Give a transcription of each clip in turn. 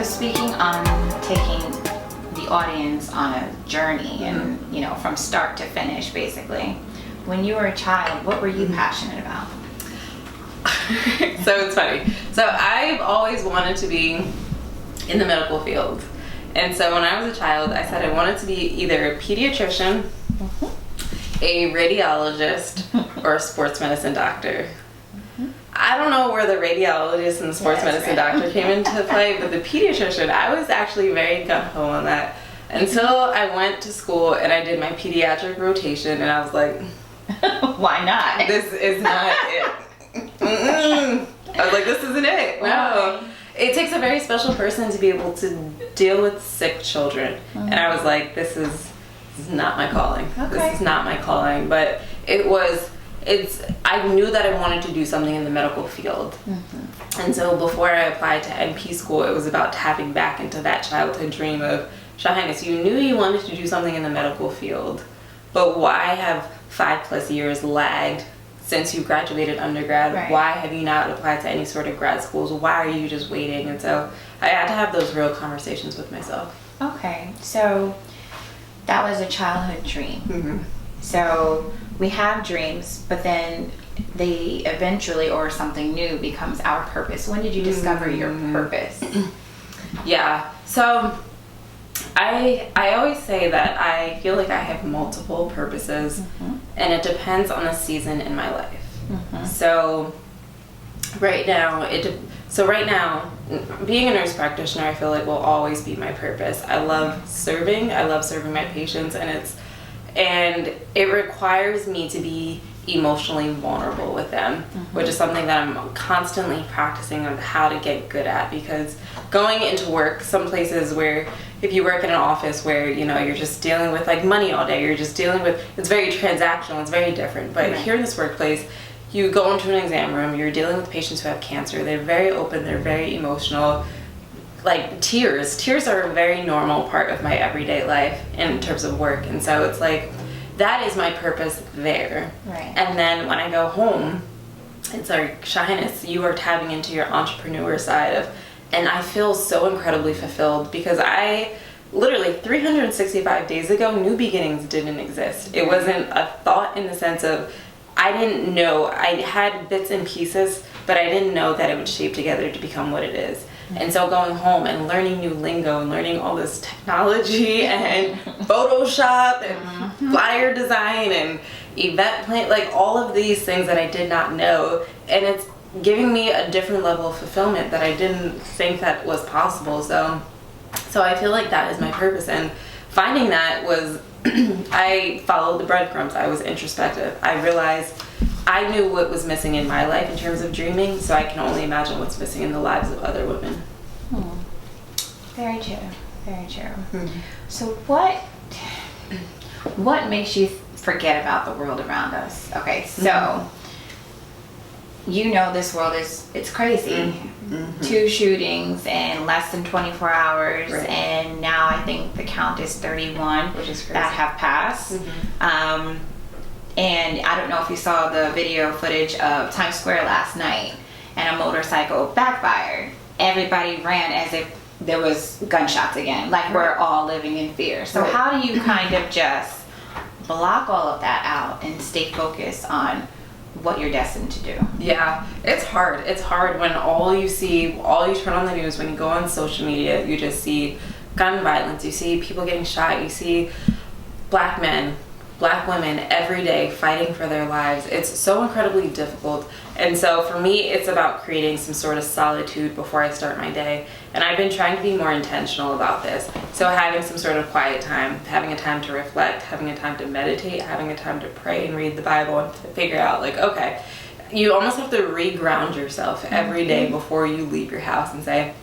So speaking on taking the audience on a journey and, from start to finish, basically, when you were a child, what were you passionate about? So it's funny. So I've always wanted to be in the medical field. And so when I was a child, I said I wanted to be either a pediatrician, a radiologist, or a sports medicine doctor. I don't know where the radiologist and the sports medicine doctor came into play, but the pediatrician, I was actually very gung-ho on that until I went to school and I did my pediatric rotation, and I was like, why not? This is not it. I was like, this isn't it. No. It takes a very special person to be able to deal with sick children. And I was like, this is not my calling. This is not my calling. But I knew that I wanted to do something in the medical field. And so before I applied to NP school, it was about tapping back into that childhood dream of, Shahnaz, you knew you wanted to do something in the medical field, but why have 5+ years lagged since you graduated undergrad? Right. Why have you not applied to any sort of grad schools? Why are you just waiting? And so I had to have those real conversations with myself. Okay, so that was a childhood dream. So we have dreams, but then they eventually, or something new, becomes our purpose. When did you discover your purpose? Yeah, so I always say that I feel like I have multiple purposes, and it depends on the season in my life. So right now, being a nurse practitioner, I feel like will always be my purpose. I love serving my patients, and it requires me to be emotionally vulnerable with them, which is something that I'm constantly practicing on how to get good at, because going into work, some places where if you work in an office where you're just dealing with like money all day, you're just dealing with, it's very transactional, it's very different. But here in this workplace, you go into an exam room, you're dealing with patients who have cancer. They're very open, they're very emotional. Like tears are a very normal part of my everyday life in terms of work. And so it's like, that is my purpose there. Right. And then when I go home, it's like, Shahnaz, you are tapping into your entrepreneur side and I feel so incredibly fulfilled, because I literally 365 days ago, New Beginnings didn't exist. It wasn't a thought in the sense of, I didn't know, I had bits and pieces, but I didn't know that it would shape together to become what it is. And so going home and learning new lingo and learning all this technology and Photoshop and flyer design and event plan, like all of these things that I did not know, and it's giving me a different level of fulfillment that I didn't think that was possible. So I feel like that is my purpose, and finding that was I followed the breadcrumbs. I was introspective. I realized I knew what was missing in my life in terms of dreaming, so I can only imagine what's missing in the lives of other women. Very true. Very true. So what makes you forget about the world around us? Okay, so this world it's crazy. 2 shootings in less than 24 hours, and now I think the count is 31 which is crazy, that have passed. And I don't know if you saw the video footage of Times Square last night, and a motorcycle backfired. Everybody ran as if there was gunshots again, like we're all living in fear. So how do you kind of just block all of that out and stay focused on what you're destined to do? Yeah, it's hard. It's hard when all you turn on the news, when you go on social media, you just see gun violence, you see people getting shot, you see black men, black women every day fighting for their lives. It's so incredibly difficult. And so for me, it's about creating some sort of solitude before I start my day. And I've been trying to be more intentional about this. So having some sort of quiet time, having a time to reflect, having a time to meditate, having a time to pray and read the Bible, and to figure out like, okay, you almost have to re-ground yourself every day before you leave your house and say,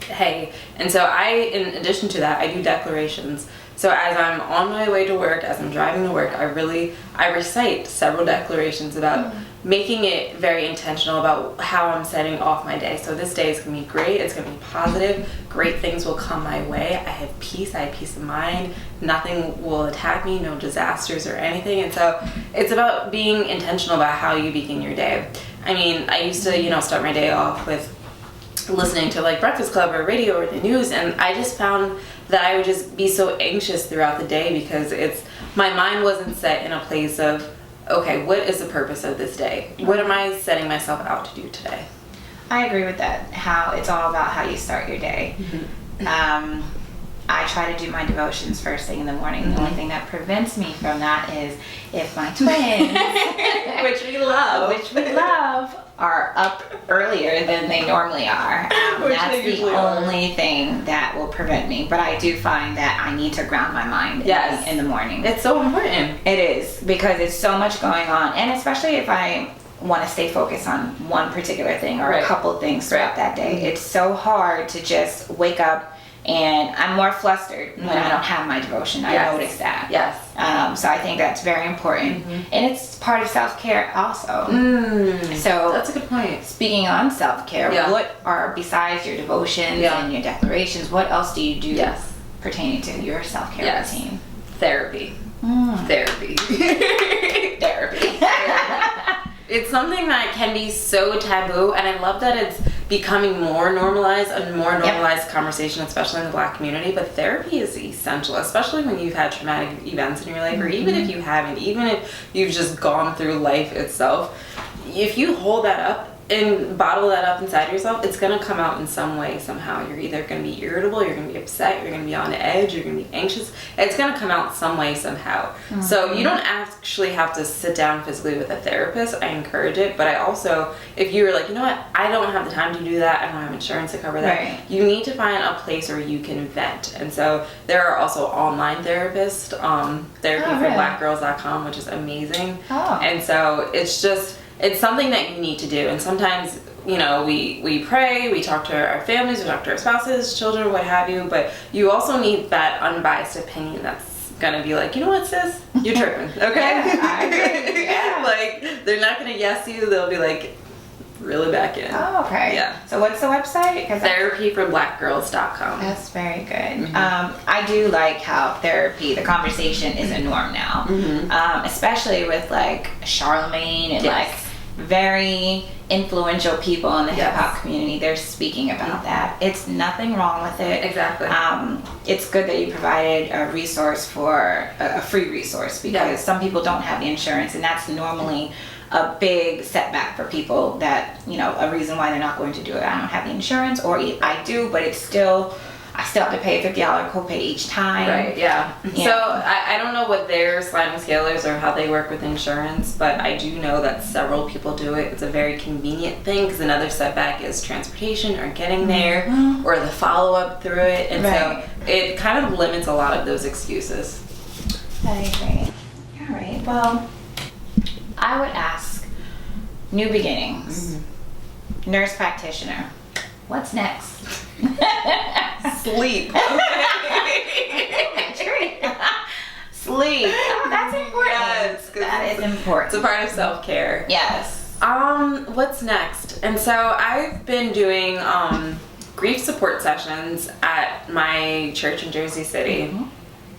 hey. And so in addition to that, I do declarations. So as I'm on my way to work, as I'm driving to work, I recite several declarations about making it very intentional about how I'm setting off my day. So this day is going to be great. It's going to be positive. Great things will come my way. I have peace. I have peace of mind. Nothing will attack me. No disasters or anything. And so it's about being intentional about how you begin your day. I mean, I used to, start my day off with listening to like Breakfast Club or radio or the news, and I just found that I would just be so anxious throughout the day because my mind wasn't set in a place of, okay, what is the purpose of this day? What am I setting myself out to do today? I agree with that, how it's all about how you start your day. I try to do my devotions first thing in the morning. The only thing that prevents me from that is if my twins, which we love, are up earlier than they normally are. That's the only thing that will prevent me. But I do find that I need to ground my mind in the morning. It's so important. It is, because it's so much going on. And especially if I want to stay focused on one particular thing or a couple things throughout that day. It's so hard to just wake up, and I'm more flustered when I don't have my devotion. I notice that. Yes. So I think that's very important. And it's part of self-care also. So that's a good point. Speaking on self-care, what are, besides your devotions and your declarations, what else do you do pertaining to your self-care routine? Therapy. Therapy. Therapy. It's something that can be so taboo, and I love that it's becoming more normalized, a more normalized conversation, especially in the Black community. But therapy is essential, especially when you've had traumatic events in your life, or even if you haven't, even if you've just gone through life itself. If you hold that up and bottle that up inside yourself, it's going to come out in some way, somehow. You're either going to be irritable, you're going to be upset, you're going to be on edge, you're going to be anxious. It's going to come out some way, somehow. So you don't actually have to sit down physically with a therapist. I encourage it. But I also, if you're like, you know what, I don't have the time to do that, I don't have insurance to cover that, you need to find a place where you can vent. And so there are also online therapists, therapyforblackgirls.com, which is amazing. And so it's something that you need to do. And sometimes, you know, we pray, we talk to our families, we talk to our spouses, children, what have you, but you also need that unbiased opinion that's gonna be like, you know what, sis, you're tripping, okay? I agree. Like, they're not gonna yes you, they'll be like, reel it back in. So what's the website? Therapyforblackgirls.com. That's very good. I do like how therapy, the conversation is a norm now, especially with like Charlemagne and like very influential people in the hip-hop community. They're speaking about that. It's nothing wrong with it. Exactly. It's good that you provided a resource for a free resource, because some people don't have the insurance, and that's normally a big setback for people, that, you know, a reason why they're not going to do it. I don't have the insurance, or I do, but it's still, I still have to pay a $50 copay each time. So I don't know what their sliding scale is or how they work with insurance, but I do know that several people do it. It's a very convenient thing, because another setback is transportation or getting there or the follow-up through it. And so it kind of limits a lot of those excuses. I agree. All right. Well, I would ask, new beginnings, nurse practitioner, what's next? Sleep. Sleep. Oh, that's important. Yes, that is important. It's a part of self-care. Yes. What's next? And so I've been doing grief support sessions at my church in Jersey City.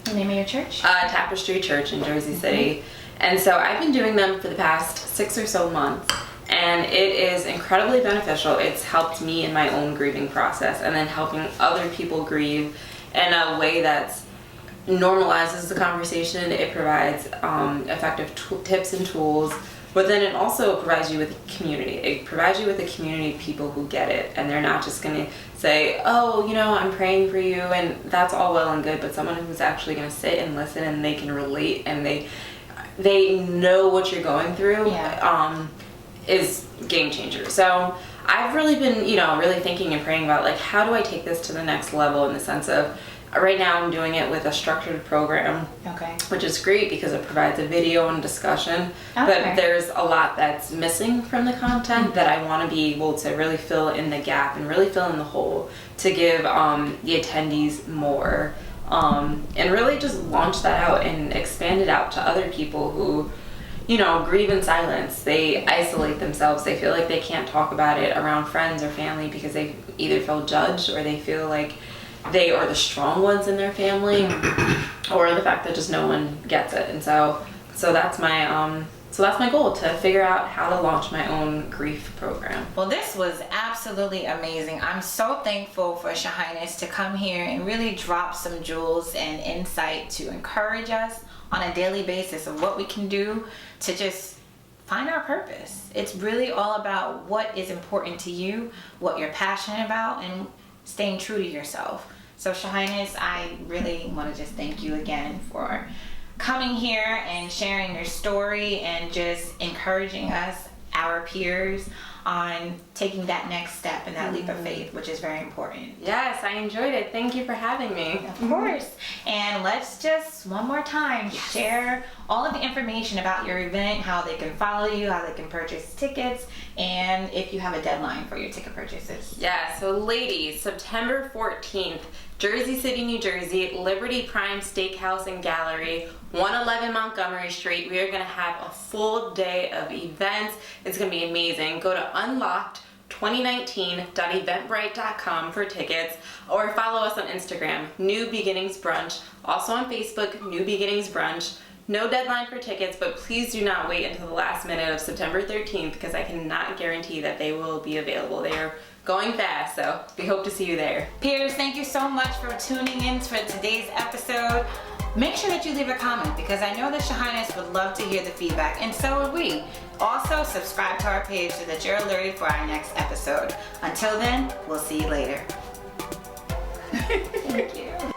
The name of your church? Tapestry Church in Jersey City. And so I've been doing them for the past 6 or so months, and it is incredibly beneficial. It's helped me in my own grieving process, and then helping other people grieve in a way that normalizes the conversation. It provides effective tips and tools, but then it also provides you with a community. It provides you with a community of people who get it, and they're not just going to say, oh, you know, I'm praying for you, and that's all well and good, but someone who's actually going to sit and listen, and they can relate, and they know what you're going through, is game changer. So I've really been, you know, really thinking and praying about, like, how do I take this to the next level, in the sense of, right now I'm doing it with a structured program, which is great because it provides a video and discussion, but there's a lot that's missing from the content that I want to be able to really fill in the gap and really fill in the hole to give the attendees more. And really just launch that out and expand it out to other people who, you know, grieve in silence. They isolate themselves. They feel like they can't talk about it around friends or family because they either feel judged, or they feel like they are the strong ones in their family, or the fact that just no one gets it. And so that's my So that's my goal, to figure out how to launch my own grief program. Well, this was absolutely amazing. I'm so thankful for Shahnaz to come here and really drop some jewels and insight to encourage us on a daily basis of what we can do to just find our purpose. It's really all about what is important to you, what you're passionate about, and staying true to yourself. So Shahnaz, I really want to just thank you again for coming here and sharing your story and just encouraging us, our peers, on taking that next step and that leap of faith, which is very important. Yes, I enjoyed it. Thank you for having me. Of course. And let's just one more time share all of the information about your event, how they can follow you, how they can purchase tickets, and if you have a deadline for your ticket purchases. Yeah, so ladies, September 14th, Jersey City, New Jersey, Liberty Prime Steakhouse and Gallery, 111 Montgomery Street. We are going to have a full day of events. It's going to be amazing. Go to unlocked2019.eventbrite.com for tickets, or follow us on Instagram, New Beginnings Brunch. Also on Facebook, New Beginnings Brunch. No deadline for tickets, but please do not wait until the last minute of September 13th, because I cannot guarantee that they will be available. They are going fast, so we hope to see you there. Peers, thank you so much for tuning in for today's episode. Make sure that you leave a comment, because I know that Shahnaz would love to hear the feedback, and so would we. Also, subscribe to our page so that you're alerted for our next episode. Until then, we'll see you later. Thank you.